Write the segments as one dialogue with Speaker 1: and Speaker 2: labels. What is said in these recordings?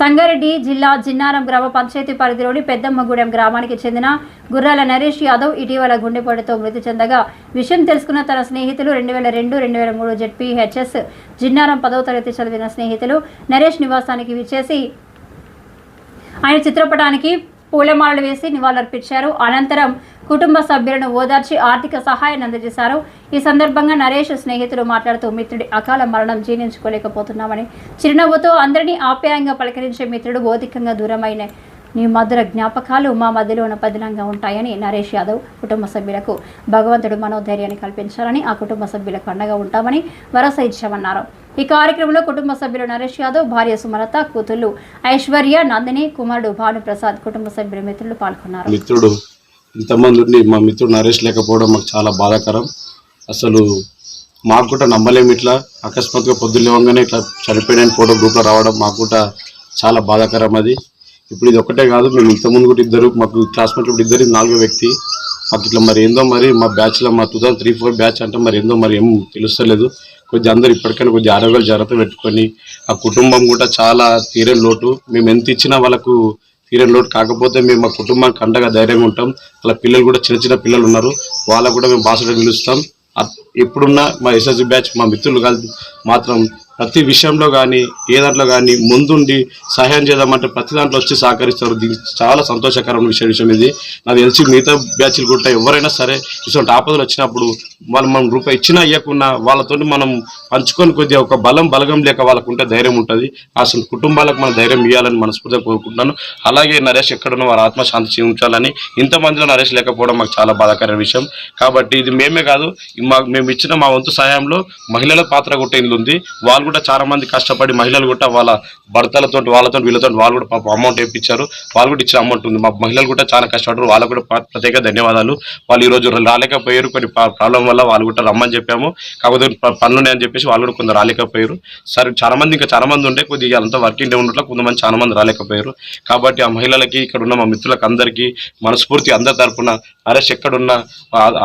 Speaker 1: సంగారెడ్డి జిల్లా జిన్నారం గ్రామ పంచాయతీ పరిధిలోని పెద్దమ్మగూడెం గ్రామానికి చెందిన గుర్రాల నరేష్ యాదవ్ ఇటీవల గుండెపోటుతో మృతి చెందగా విషయం తెలుసుకున్న తన స్నేహితులు 2002-2003 జెడ్పీహెచ్ఎస్ జిన్నారం 10వ తరగతి చదివిన స్నేహితులు నరేష్ నివాసానికి విచ్చేసి ఆయన చిత్రపటానికి పూలమాలలు వేసి నివాళులర్పించారు. అనంతరం కుటుంబ సభ్యులను ఓదార్చి ఆర్థిక సహాయాన్ని అందజేశారు. ఈ సందర్భంగా నరేష్ స్నేహితులు మాట్లాడుతూ మిత్రుడి అకాల మరణం జీర్ణించుకోలేకపోతున్నామని, చిరునవ్వుతో అందరినీ ఆప్యాయంగా పలకరించే మిత్రుడు భౌతికంగా దూరమైన నీ మధుర జ్ఞాపకాలు మా మధ్యలో ఉన్న పదిలంగా ఉంటాయని నరేష్ యాదవ్ కుటుంబ సభ్యులకు భగవంతుడు మనోధైర్యాన్ని కల్పించాలని, ఆ కుటుంబ సభ్యులకు అండగా ఉంటామని భరోసా ఇచ్చామన్నారు. ఈ కార్యక్రమంలో కుటుంబ సభ్యులు నరేష్ యాదవ్, భార్య సుమలత, కూతుళ్లు ఐశ్వర్య, నందిని, కుమారుడు భానుప్రసాద్, కుటుంబ సభ్యుల మిత్రులు పాల్గొన్నారు.
Speaker 2: మిత్రుడు ఇంతమంది మా మిత్రుడు నరేష్ లేకపోవడం మాకు చాలా బాధాకరం. అసలు మాకు కూడా నమ్మలేము. ఇట్లా అకస్మాత్తుగా పొద్దున్న లేవగానే ఇట్లా చనిపోయిన ఫోటో గ్రూప్లో రావడం మాకు కూడా చాలా బాధాకరం. అది ఇప్పుడు ఇది ఒకటే కాదు, మేము ఇంతకుముందు కూడా ఇద్దరు మాకు క్లాస్మేట్లు ఇప్పుడు ఇద్దరు 4వ వ్యక్తి మాకు ఇట్లా మరి ఏందో మరి మా బ్యాచ్లో మా 2003-4 బ్యాచ్ అంటే మరి ఏందో మరి ఏం తెలుస్తలేదు. కొద్దిగా అందరూ ఇప్పటికైనా కొద్దిగా ఆరోగ్యాలు జాగ్రత్త పెట్టుకొని, ఆ కుటుంబం కూడా చాలా తీరని లోటు. మేము ఎంత ఇచ్చినా వాళ్ళకు తీరని లోటు. కాకపోతే మేము మా కుటుంబానికి అండగా ధైర్యంగా ఉంటాం. వాళ్ళ పిల్లలు కూడా చిన్న చిన్న పిల్లలు ఉన్నారు, వాళ్ళకు కూడా మేము బాసట నిలుస్తాం. ఎప్పుడున్నా మా ఎస్ఎస్సి బ్యాచ్ మా మిత్రులు కలిసి మాత్రం ప్రతి విషయంలో కానీ ఏ దాంట్లో కానీ ముందుండి సహాయం చేద్దామంటే ప్రతి దాంట్లో వచ్చి సహకరిస్తారు. దీనికి చాలా సంతోషకరమైన విషయం ఇది. నాకు తెలిసి మిగతా బ్యాచ్లు కూడా ఎవరైనా సరే ఇటువంటి ఆపదలు వచ్చినప్పుడు మనం రూపాయి ఇచ్చినా ఇవ్వకున్నా వాళ్ళతో మనం పంచుకొని కొద్దిగా ఒక బలగం లేక వాళ్ళకు ఉంటే ధైర్యం ఉంటుంది. అసలు కుటుంబాలకు మన ధైర్యం ఇవ్వాలని మనస్ఫూర్తిగా కోరుకుంటున్నాను. అలాగే నరేష్ ఎక్కడున్న వారి ఆత్మశాంతి చేయించాలని, ఇంతమందిలో నరేష్ లేకపోవడం మాకు చాలా బాధాకరమైన విషయం. కాబట్టి ఇది మేమే కాదు, మేము ఇచ్చిన మా వంతు సహాయంలో మహిళల పాత్ర కూడా ఇందులో ఉంది. వాళ్ళు కూడా చాలా మంది కష్టపడి మహిళలు కూడా వాళ్ళ భర్తలతో వీళ్ళతో వాళ్ళు కూడా పాపం అమౌంట్ వేయించారు. వాళ్ళు కూడా ఇచ్చిన అమౌంట్ ఉంది. మా మహిళలు కూడా చాలా కష్టపడ్డారు. వాళ్ళకు కూడా ప్రత్యేక ధన్యవాదాలు. వాళ్ళు ఈరోజు రాలేకపోయారు, కొన్ని ప్రాబ్లం వల్ల వాళ్ళు కూడా రమ్మని చెప్పాము. కాకపోతే పనులు ఉన్నాయని చెప్పేసి వాళ్ళు కూడా కొందరు రాలేకపోయారు. సరే ఇంకా చాలా మంది ఉంటే కొద్దిగా అంతా వర్కింగ్ డే ఉండట్లో కొంతమంది చాలా మంది రాలేకపోయారు. కాబట్టి ఆ మహిళలకి ఇక్కడ ఉన్న మా మిత్రులకు అందరికీ మనస్ఫూర్తి అందరి తరపున నరేష్ ఎక్కడున్నా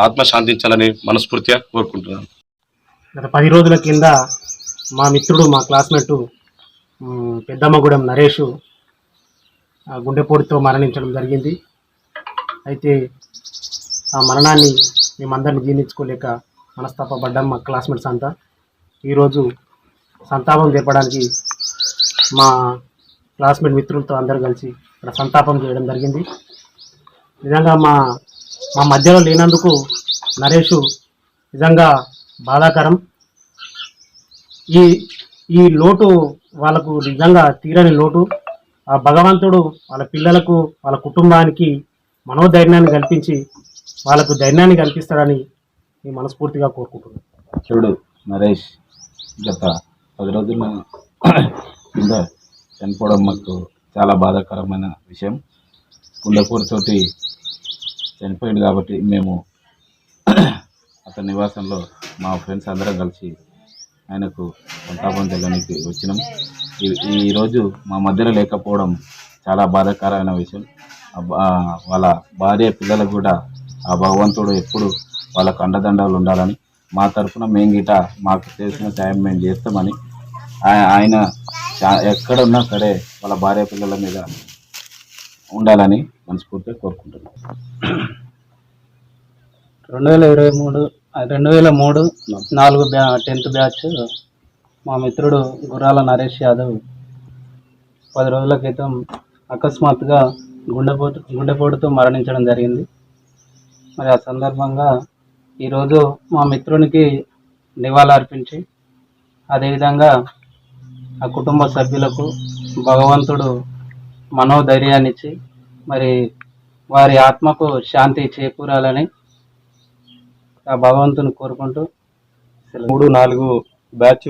Speaker 2: ఆత్మ శాంతించాలని మనస్ఫూర్తిగా కోరుకుంటున్నాను.
Speaker 3: గత 10 రోజుల కింద మా మిత్రుడు, మా క్లాస్మేటు పెద్దమ్మగూడెం నరేష్ గుండెపోటుతో మరణించడం జరిగింది. అయితే ఆ మరణాన్ని మేమందరిని జీర్ణించుకోలేక మనస్తాపడ్డాం మా క్లాస్మేట్స్ అంతా. ఈరోజు సంతాపం జరపడానికి మా క్లాస్మేట్ మిత్రులతో అందరూ కలిసి ఇక్కడ సంతాపం చేయడం జరిగింది. నిజంగా మా మధ్యలో లేనందుకు నరేష్ నిజంగా బాధాకరం. ఈ లోటు వాళ్ళకు నిజంగా తీరని లోటు. ఆ భగవంతుడు వాళ్ళ పిల్లలకు, వాళ్ళ కుటుంబానికి మనోధైర్యాన్ని కల్పించి వాళ్ళకు ధైర్యాన్ని కల్పిస్తాడని నేను మనస్ఫూర్తిగా కోరుకుంటున్నాను.
Speaker 4: చూడు, నరేష్ గత 10 రోజుల కింద చనిపోవడం మాకు చాలా బాధాకరమైన విషయం. గుండెపోటుతోటి చనిపోయింది కాబట్టి మేము అతని నివాసంలో మా ఫ్రెండ్స్ అందరం కలిసి ఆయనకు సంతాపం తెలడానికి వచ్చినాం. ఈరోజు మా మధ్యలో లేకపోవడం చాలా బాధాకరమైన విషయం. వాళ్ళ భార్య పిల్లలకు కూడా ఆ భగవంతుడు ఎప్పుడు వాళ్ళకు అండదండలు ఉండాలని, మా తరఫున మేము గిట మాకు చేసిన సాయం మేము చేస్తామని, ఆయన ఎక్కడున్నా సరే వాళ్ళ భార్య పిల్లల మీద ఉండాలని మనస్ఫూర్తిగా కోరుకుంటున్నాం.
Speaker 5: 2003 10th బ్యాచ్ మా మిత్రుడు గుర్రాల నరేష్ యాదవ్ 10 రోజుల క్రితం అకస్మాత్తుగా గుండెపోటుతో మరణించడం జరిగింది. మరి ఆ సందర్భంగా ఈరోజు మా మిత్రునికి నివాళులర్పించి, అదేవిధంగా ఆ కుటుంబ సభ్యులకు భగవంతుడు మనోధైర్యాన్ని ఇచ్చి మరి వారి ఆత్మకు శాంతి చేకూరాలని ఆ భగవంతుని కోరుకుంటూ
Speaker 6: 3-4 బ్యాచ్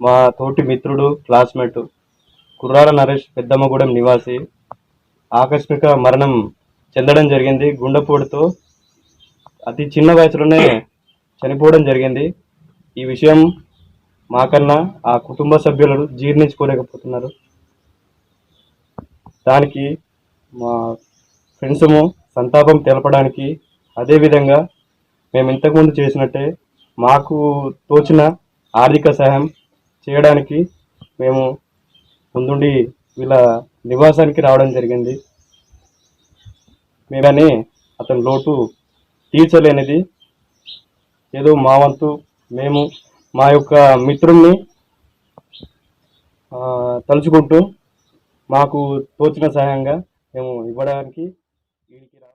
Speaker 6: మా తోటి మిత్రుడు, క్లాస్మేట్ కుర్రాల నరేష్ పెద్దమ్మగూడెం నివాసి ఆకస్మిక మరణం చెందడం జరిగింది. గుండెపోటుతో అతి చిన్న వయసులోనే చనిపోవడం జరిగింది. ఈ విషయం మాకన్నా ఆ కుటుంబ సభ్యులు జీర్ణించుకోలేకపోతున్నారు. దానికి మా ఫ్రెండ్స్ము సంతాపం తెలపడానికి, అదేవిధంగా మేము ఇంతకుముందు చేసినట్టే మాకు తోచిన ఆర్థిక సహాయం చేయడానికి మేము ముందుండి వీళ్ళ నివాసానికి రావడం జరిగింది. మేమని అతని లోటు తీర్చలేనిది. ఏదో మా వంతు మేము మా యొక్క మిత్రుల్ని తలుచుకుంటూ మాకు తోచిన సహాయంగా మేము ఇవ్వడానికి